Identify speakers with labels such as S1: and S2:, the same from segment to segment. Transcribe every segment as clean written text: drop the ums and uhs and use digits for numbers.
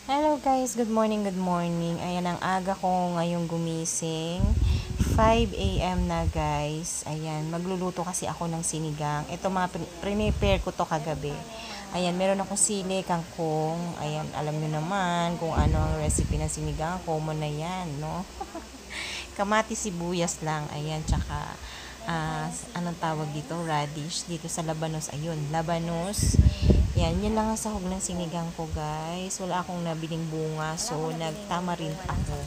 S1: Hello guys, good morning, good morning. Ayan ang aga ko ngayong gumising. 5 a.m. na guys. Ayan, magluluto kasi ako ng sinigang. Ito mga prepare ko to kagabi. Ayan, meron akong sili, kangkong. Ayan, alam niyo naman kung ano ang recipe ng sinigang. Common na yan, no? Kamatis, sibuyas lang. Ayan, tsaka anong tawag dito? Radish. Dito sa labanos. Ayun, labanos. Yan lang ang sahog ng sinigang ko guys. Wala akong nabiling bunga. So, nagtamarind ako.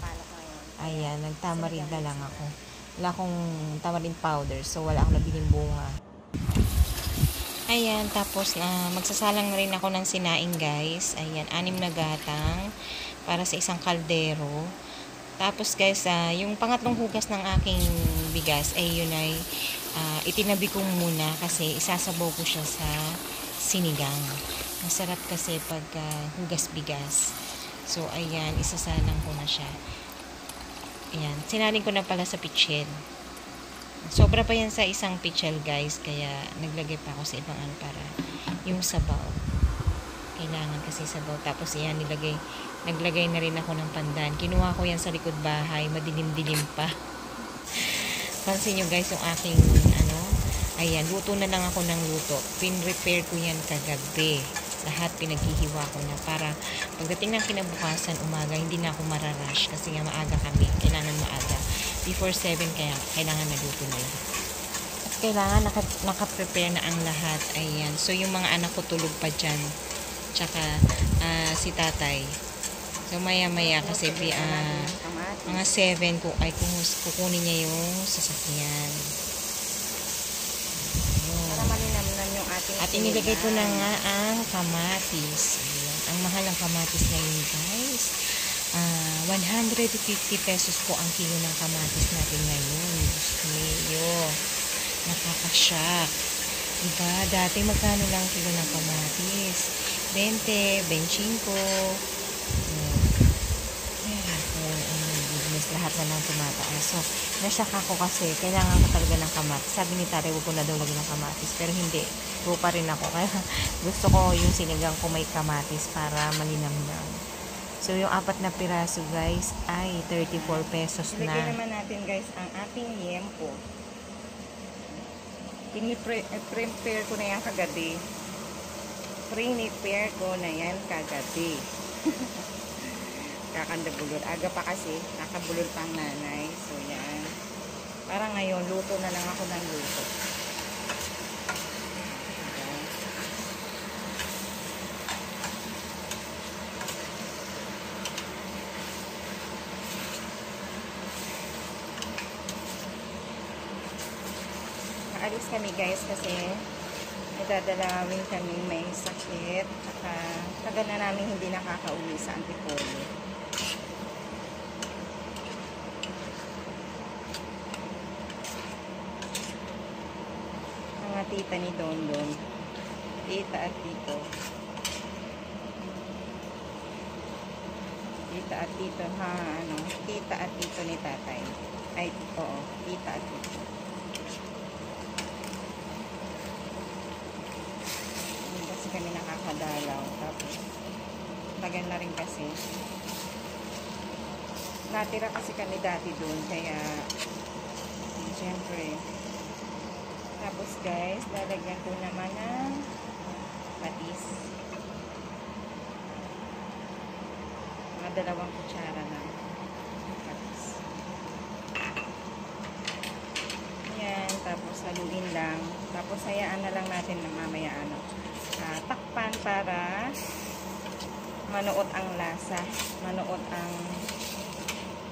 S1: Ayan, nagtamarind na lang ako. Wala akong tamarind powder. So, wala akong nabiling bunga. Ayan, tapos magsasalang na rin ako ng sinaing guys. Ayan, 6 na gatang para sa isang kaldero. Tapos guys, yung pangatlong hugas ng aking bigas ay yun ay itinabi ko muna kasi isasabaw ko siya sa sinigang. Masarap kasi pag hugas bigas. So, ayan, isasalang ko na siya. Ayan, sinaling ko na pala sa pitchel. Sobra pa yan sa isang pitchel guys, kaya naglagay pa ako sa ibang ano para yung sabaw. Kailangan kasi sabaw. Tapos ayan, naglagay na rin ako ng pandan. Kinuha ko yan sa likod bahay, madilim-dilim pa. Pansin nyo guys yung aking ayan, luto na lang ako ng luto. Pin-repair ko yan kagabi. Lahat pinaghihiwa ko na para pagdating ng kinabukasan umaga, hindi na ako mararush kasi nga maaga kami. Kailangan maaga. Before 7 kaya kailangan naluto na lahat. At kailangan naka-prepare na ang lahat. Ayan. So yung mga anak ko tulog pa dyan. Tsaka si tatay. So maya-maya kasi mga 7 ko ay kukunin niya yung sasakyan. At inilagay ko na nga ang kamatis. Ayan. Ang mahal ng kamatis ngayon guys. 150 pesos po ang kilo ng kamatis natin ngayon. Gusto niyo. Nakakashock. Diba? Dati magkano lang kilo ng kamatis? 20, 25. Lahat na lang tumataas. So, nasyak ako kasi kailangan ko talaga ng kamatis. Sabi ni tatay, huwag ko na daw lagi ng kamatis. Pero hindi. Go pa rin ako. Kaya gusto ko yung sinigang ko may kamatis para malinamnam. So, yung 4 na piraso guys ay 34 pesos na.
S2: Ilagay naman natin guys ang ating yempo. Prepare ko na yan kagabi. Prepare ko na yan kagabi. Kakandabulol. Aga pa kasi, kakabulol pang nanay. So, yan. Parang ngayon, luto na lang ako ng luto. Ayan. Naalis kami guys kasi nadadalawin kami may sakit. Tagal na namin hindi nakakauwi sa Antipolo. Tita ni Dondon, tita at tito, tita at tito tita at tito ni tatay, ay oo, tita at tito. Hindi kasi kami nakakadalaw, tapos tagal na rin kasi natira kasi kami dati doon, kaya siyempre. Tapos guys, lalagyan ko naman ng patis. Mga 2 kutsara ng patis. Ayan, tapos haluin lang. Tapos hayaan na lang natin na mamaya takpan para manuot ang lasa. Manuot ang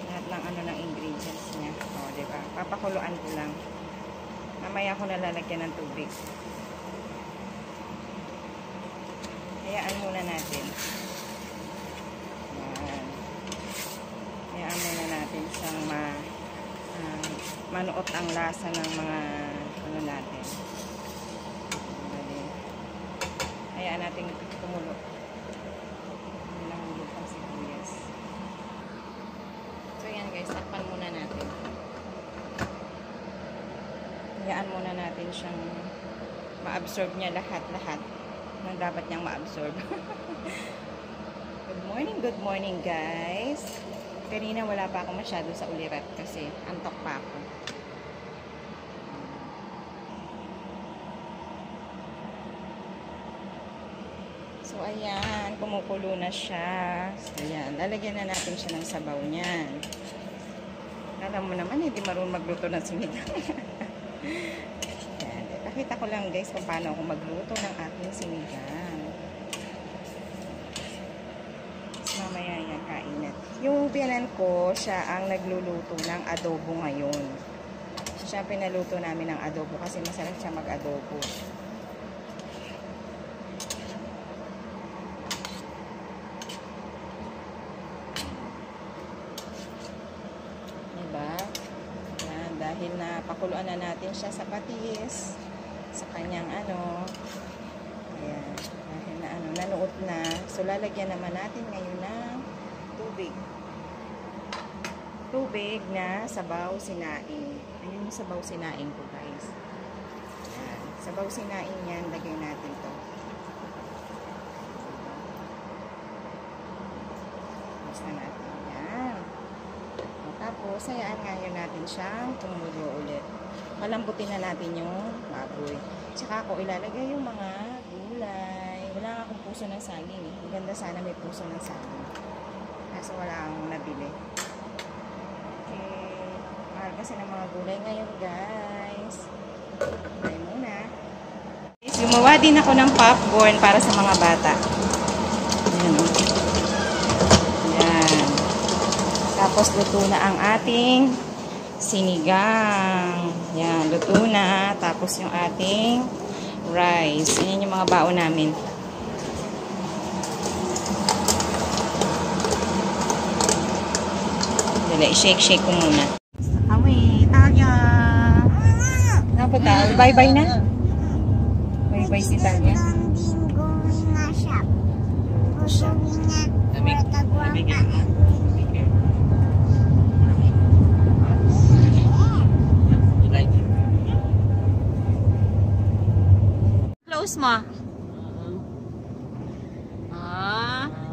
S2: lahat ng ng ingredients niya. O, diba? Papakuluan ko lang. Mamaya ako nalalagyan ng tubig. Hayaan muna natin. Ayan. Hayaan muna natin siyang manuot ang lasa ng mga natin. Hayaan natin kumulo. Nahulog ang sibuyas. So yan guys, takpan muna natin. Hayaan muna natin siyang ma-absorb niya lahat ng dapat niyang ma-absorb. Good morning Good morning guys. Kanina wala pa ako masyado sa ulirap kasi antok pa ako. So ayan, kumukulo na siya. So ayan, lalagyan na natin siya ng sabaw niyan. Alam mo naman, hindi marunong magluto ng sinigang. Ayan, pakita ko lang guys kung paano ako magluto ng aking sinigang. Mamaya yan, kainan. Yung biyanan ko, siya ang nagluluto ng adobo ngayon. Siya pinaluto namin ng adobo kasi masarap siya mag-adobo. Diba? Yan, dahil na pakuluan na natin siya sa patis, sa kanyang ano, ayan. Nanuot na. So, lalagyan naman natin ngayon ng tubig. Tubig na sabaw sinaing. Ayun yung sabaw sinaing ko, guys. Ayan. Sabaw sinaing yan. Lagay natin to. Basta natin yan. Tapos, hayaan ngayon natin siyang tumulo ulit. Malambutin na natin yung baboy. Tsaka ako ilalagay yung mga gulay. Wala nga akong puso ng saging eh. Maganda sana may puso ng saging. Kaso wala akong nabili. Okay. Mahal kasi ng mga gulay ngayon guys. Try muna. Gumawa din ako ng popcorn para sa mga bata. Ayan o. Ayan. Tapos luto na ang ating sinigang. Ayan. Luto na. Tapos yung ating rice. Ayan yung mga baon namin. I-shake ko muna. Kami, Talia. Napunta. Bye-bye na. Bye-bye si Talia. Close mo.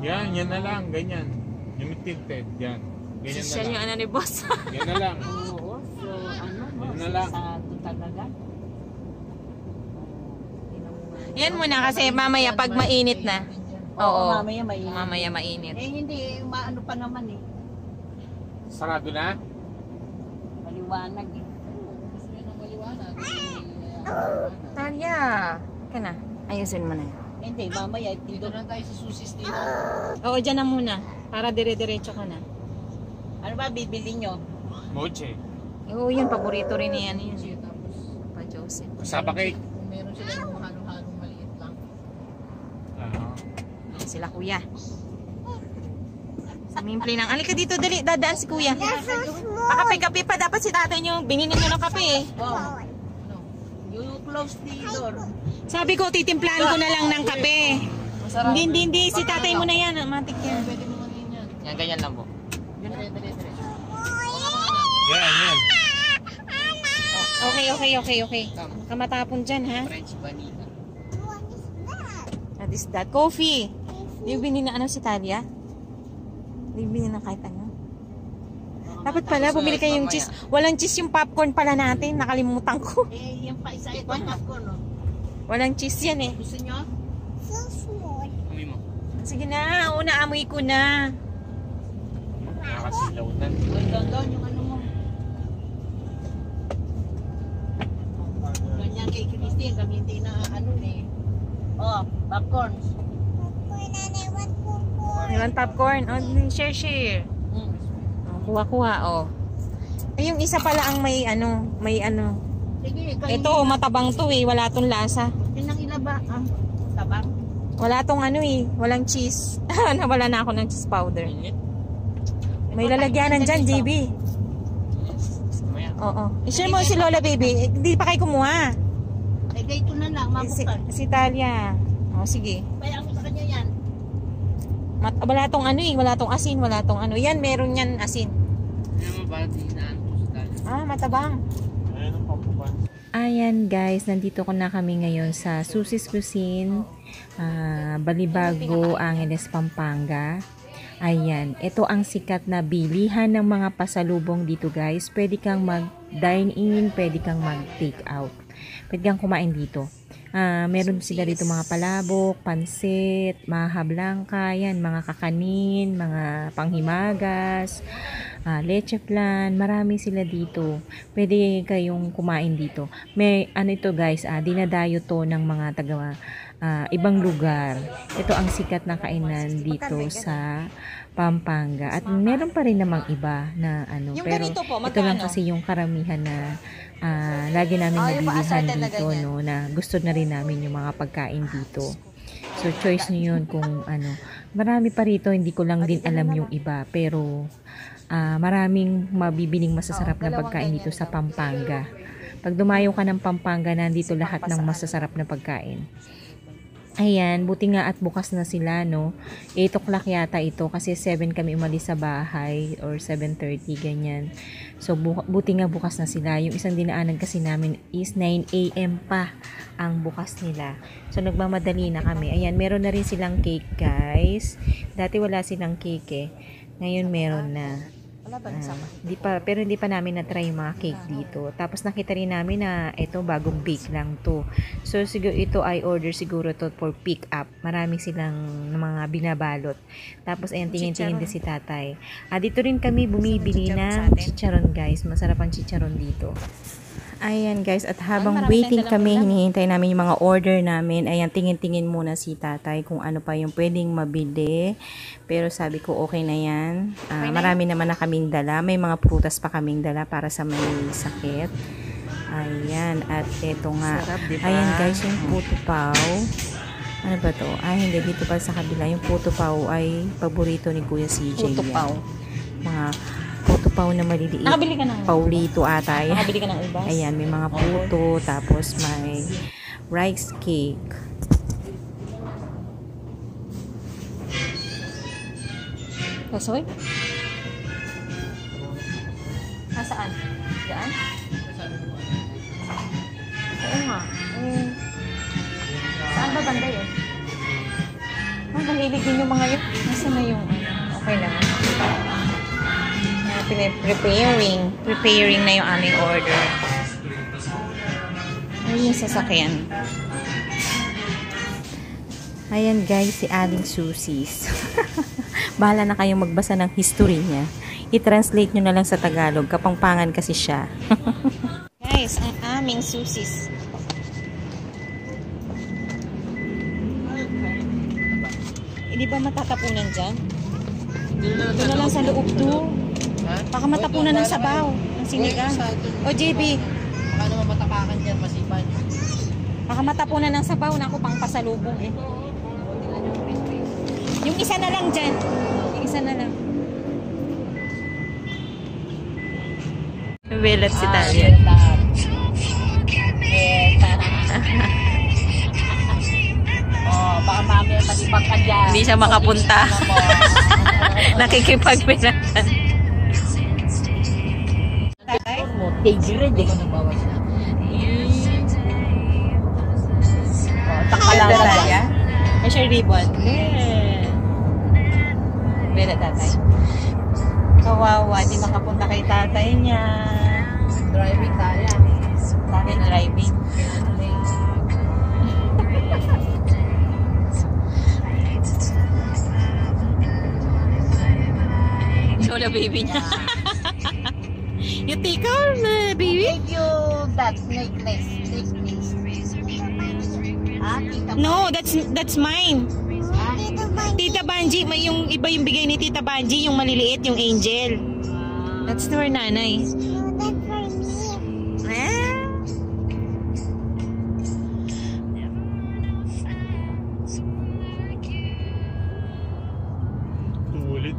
S3: Yan na lang, ganyan. Yung tilted, yan. Ganyan na lang.
S1: Yung ano ni boss.
S3: Yan na lang.
S4: Oo, so ano,
S3: Yan na lang.
S4: talaga.
S1: Yan muna kasi mamaya pag mainit na. Oo.
S4: Mamaya mainit.
S1: Mamaya mainit.
S4: Eh hindi, maano pa naman eh.
S3: Sarado na?
S4: Maliwanag eh. Gusto nyo ng maliwanag.
S1: Talia, ka na. Ayusin mo na.
S4: Hindi, mamaya dito na tayo sa susis dito.
S1: Oo, dyan na muna. Para dire-diretso ka na.
S4: Ano ba bibili nyo?
S3: Moche.
S1: Oo, yun. Paborito rin ni ano yun. Pa Joseph.
S3: Kasaba cake.
S4: Kung meron sila yung halo-halong maliit lang.
S1: Yan sila kuya. Simimple ng. Alika dito, dali. Dadaan si kuya. Pakape-kape pa. Dapat si tatay nyo. Binginin nyo ng kape eh.
S4: Oh. Ano? You close the door.
S1: Sabi ko, titimplahan ko na lang ng kape. Hindi. Si tatay mo na yan. Matik yan.
S4: Pwede mo ngayon yan.
S1: Yan, ganyan lang po.
S4: Dali.
S3: Yan.
S1: Okay. Kamatapon dyan, ha?
S4: French vanilla.
S1: What is that? Coffee. Di binin na ano si Talia? Di binin na kahit ano. Dapat pala, bumili kayong cheese. Walang cheese yung popcorn pala natin. Nakalimutan ko.
S4: Eh, yung pa isa ito ako, no?
S1: Walang cheese yan eh.
S4: Gusto nyo?
S3: Amoy mo.
S1: Sige na, una amoy ko na.
S3: Nakakasilaw na.
S4: Doon yung ano mo. Ganyan kay Christine, kami hindi na ano eh. Oh, popcorn.
S1: Meron popcorn. Oh, share. Oh, kuha, oh. Eh, yung isa pala ang may ano.
S4: Sige, kayo.
S1: Ito, matabang to eh. Wala tong lasa.
S4: Yun ang ilaba. Tabang.
S1: Wala tong ano eh. Walang cheese. Nawala na ako ng cheese powder. May lalagyanan dyan, JB. Oo. I-share mo si Lola, baby. Hindi pa kayo kumuha.
S4: Eh, ganito na lang, mabukan.
S1: Si Talia. O, sige.
S4: Kaya ako sa kanya yan.
S1: Wala tong ano eh. Wala tong asin. Wala tong ano. Yan, meron yan asin. Matabang. Ayan guys, nandito ko na kami ngayon sa Susie's Cuisine, Balibago, Angeles, Pampanga. Ayan, ito ang sikat na bilihan ng mga pasalubong dito guys. Pwede kang mag-dine in, pwede kang mag-take out. Pwede kang kumain dito. Meron sila dito mga palabok, pansit, maha blanca, yan, mga kakanin, mga panghimagas, leche flan, marami sila dito. Pwede kayong kumain dito. May ano ito guys, dinadayo to ng mga taga ibang lugar. Ito ang sikat na kainan dito sa Pampanga. At meron pa rin namang iba na ano,
S2: Yung
S1: pero
S2: ganito po,
S1: ito lang
S2: magkano?
S1: kasi yung karamihan na lagi namin
S2: yung
S1: nabilihan
S2: pa-assorted na
S1: dito,
S2: ganyan.
S1: no, na gusto na rin namin yung mga pagkain dito. So choice niyo yun kung ano. Marami pa rito, hindi ko lang din alam yung iba, pero maraming mabibiling masasarap na pagkain dito sa Pampanga. Pag dumayo ka ng Pampanga, nandito lahat ng masasarap na pagkain. Ayan, buti nga at bukas na sila, no? 8 o'clock yata ito kasi 7 kami umalis sa bahay or 7:30, ganyan. So, buti nga bukas na sila. Yung isang dinaanan kasi namin is 9 AM pa ang bukas nila. So, nagmamadali na kami. Ayan, meron na rin silang cake, guys. Dati wala silang cake, eh. Ngayon, meron na. Pero hindi pa namin na-try yung mga cake dito. Tapos nakita rin namin na ito bagong bake lang to. So siguro ito ay order siguro to for pick up. Marami silang mga binabalot. Tapos ayan, tingin-tingin din si tatay. Dito rin kami bumibili ng chicharon guys. Masarap ang chicharon dito. Ayan guys, at habang waiting kami, hinihintay namin yung mga order namin. Ayan, tingin-tingin muna si tatay kung ano pa yung pwedeng mabili. Pero sabi ko okay na yan. Marami naman na kaming dala. May mga prutas pa kaming dala para sa may sakit. Ayan, at eto nga. Ayan guys, yung puto pao. Ano ba to? Hindi, dito pa sa kabila. Yung puto pao ay paborito ni Kuya CJ.
S2: Puto pao.
S1: Mga puto pao na maliliit.
S2: Nakabili ka ng
S1: Paulito ata.
S2: Nakabili ka ng ubas?
S1: Ayan, may mga puto, tapos may rice cake.
S2: Kasoy? Saan? Diyan? Oo nga. Saan ba banda yun? Mahilig din yung mga yun. Nasaan na yung okay lang. Preparing na yung aming order. Ayun yung sasakyan.
S1: Ayan guys, si Aling Susis. Bahala na kayong magbasa ng history niya. I-translate nyo na lang sa Tagalog. Kapampangan kasi siya.
S2: Guys, ang aming susis. Hindi ba matatapunan dyan? Ito na lang sa loob to. Baka matapunan ng sabaw, ng sinigang. O JB,
S4: Baka naman matapakan dyan, masipan.
S2: baka matapunan ng sabaw na ako pang pasalubong eh. Yung isa na lang dyan. Yung isa na lang.
S1: Velat si Talia.
S4: Baka mamaya malibang ka dyan.
S1: Hindi siya makapunta. Nakikipagpinatan.
S4: Tigre din.
S2: Takala Talia. May siya ribbon. Bela tatay. Kawawa, di makapunta kay tatay niya.
S4: Driving tayo.
S2: Tatay driving.
S1: Show the baby niya. You tickle the baby?
S4: Thank you, that necklace.
S2: No, that's mine. Tita Banji, may yung iba yung bigay ni Tita Banji, yung maliliit, yung angel. That's for nanay.
S3: Tulit.